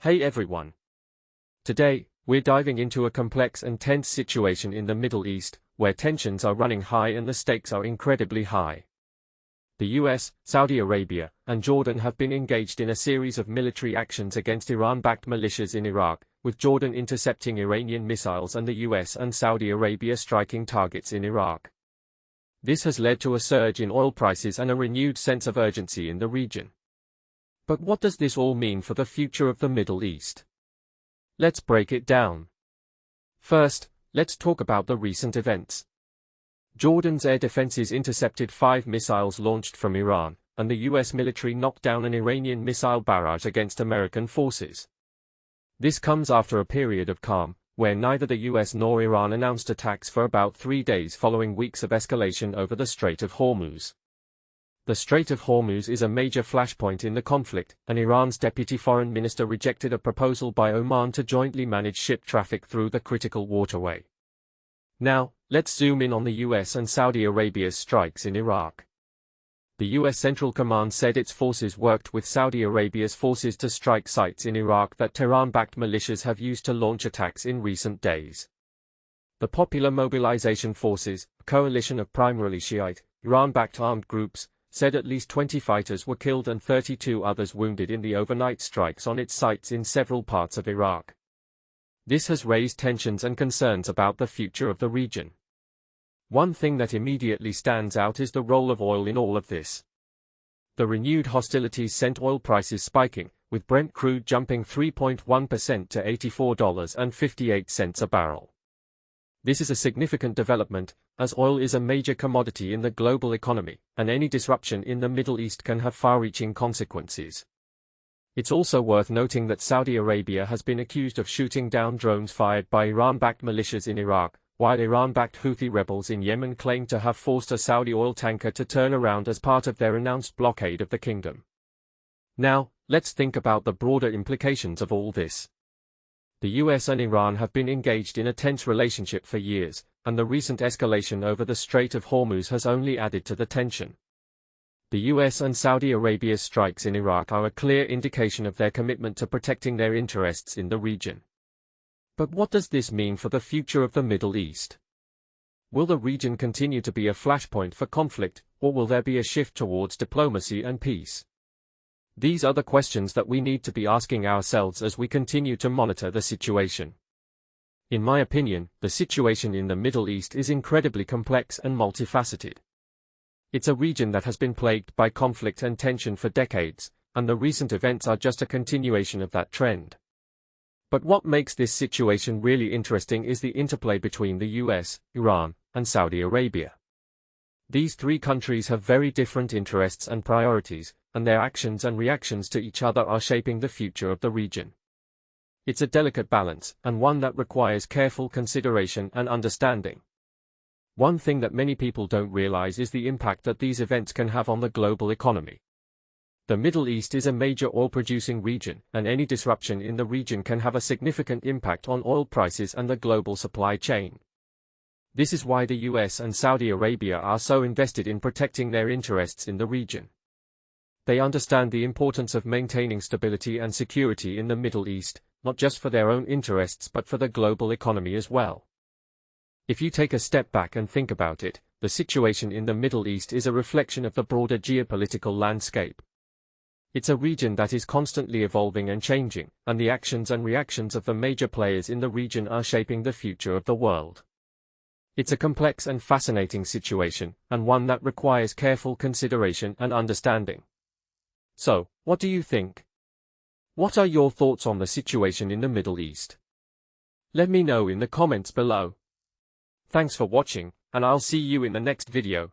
Hey everyone. Today, we're diving into a complex and tense situation in the Middle East, where tensions are running high and the stakes are incredibly high. The US, Saudi Arabia, and Jordan have been engaged in a series of military actions against Iran-backed militias in Iraq, with Jordan intercepting Iranian missiles and the US and Saudi Arabia striking targets in Iraq. This has led to a surge in oil prices and a renewed sense of urgency in the region. But what does this all mean for the future of the Middle East? Let's break it down. First, let's talk about the recent events. Jordan's air defenses intercepted 5 missiles launched from Iran, and the US military knocked down an Iranian missile barrage against American forces. This comes after a period of calm, where neither the US nor Iran announced attacks for about 3 days following weeks of escalation over the Strait of Hormuz. The Strait of Hormuz is a major flashpoint in the conflict, and Iran's deputy foreign minister rejected a proposal by Oman to jointly manage ship traffic through the critical waterway. Now, let's zoom in on the US and Saudi Arabia's strikes in Iraq. The US Central Command said its forces worked with Saudi Arabia's forces to strike sites in Iraq that Tehran-backed militias have used to launch attacks in recent days. The Popular Mobilization Forces, a coalition of primarily Shiite, Iran-backed armed groups, said at least 20 fighters were killed and 32 others wounded in the overnight strikes on its sites in several parts of Iraq. This has raised tensions and concerns about the future of the region. One thing that immediately stands out is the role of oil in all of this. The renewed hostilities sent oil prices spiking, with Brent crude jumping 3.1% to $84.58 a barrel. This is a significant development, as oil is a major commodity in the global economy, and any disruption in the Middle East can have far-reaching consequences. It's also worth noting that Saudi Arabia has been accused of shooting down drones fired by Iran-backed militias in Iraq, while Iran-backed Houthi rebels in Yemen claim to have forced a Saudi oil tanker to turn around as part of their announced blockade of the kingdom. Now, let's think about the broader implications of all this. The US and Iran have been engaged in a tense relationship for years, and the recent escalation over the Strait of Hormuz has only added to the tension. The US and Saudi Arabia's strikes in Iraq are a clear indication of their commitment to protecting their interests in the region. But what does this mean for the future of the Middle East? Will the region continue to be a flashpoint for conflict, or will there be a shift towards diplomacy and peace? These are the questions that we need to be asking ourselves as we continue to monitor the situation. In my opinion, the situation in the Middle East is incredibly complex and multifaceted. It's a region that has been plagued by conflict and tension for decades, and the recent events are just a continuation of that trend. But what makes this situation really interesting is the interplay between the US, Iran, and Saudi Arabia. These 3 countries have very different interests and priorities, and their actions and reactions to each other are shaping the future of the region. It's a delicate balance, and one that requires careful consideration and understanding. One thing that many people don't realize is the impact that these events can have on the global economy. The Middle East is a major oil-producing region, and any disruption in the region can have a significant impact on oil prices and the global supply chain. This is why the US and Saudi Arabia are so invested in protecting their interests in the region. They understand the importance of maintaining stability and security in the Middle East, not just for their own interests but for the global economy as well. If you take a step back and think about it, the situation in the Middle East is a reflection of the broader geopolitical landscape. It's a region that is constantly evolving and changing, and the actions and reactions of the major players in the region are shaping the future of the world. It's a complex and fascinating situation, and one that requires careful consideration and understanding. So, what do you think? What are your thoughts on the situation in the Middle East? Let me know in the comments below. Thanks for watching, and I'll see you in the next video.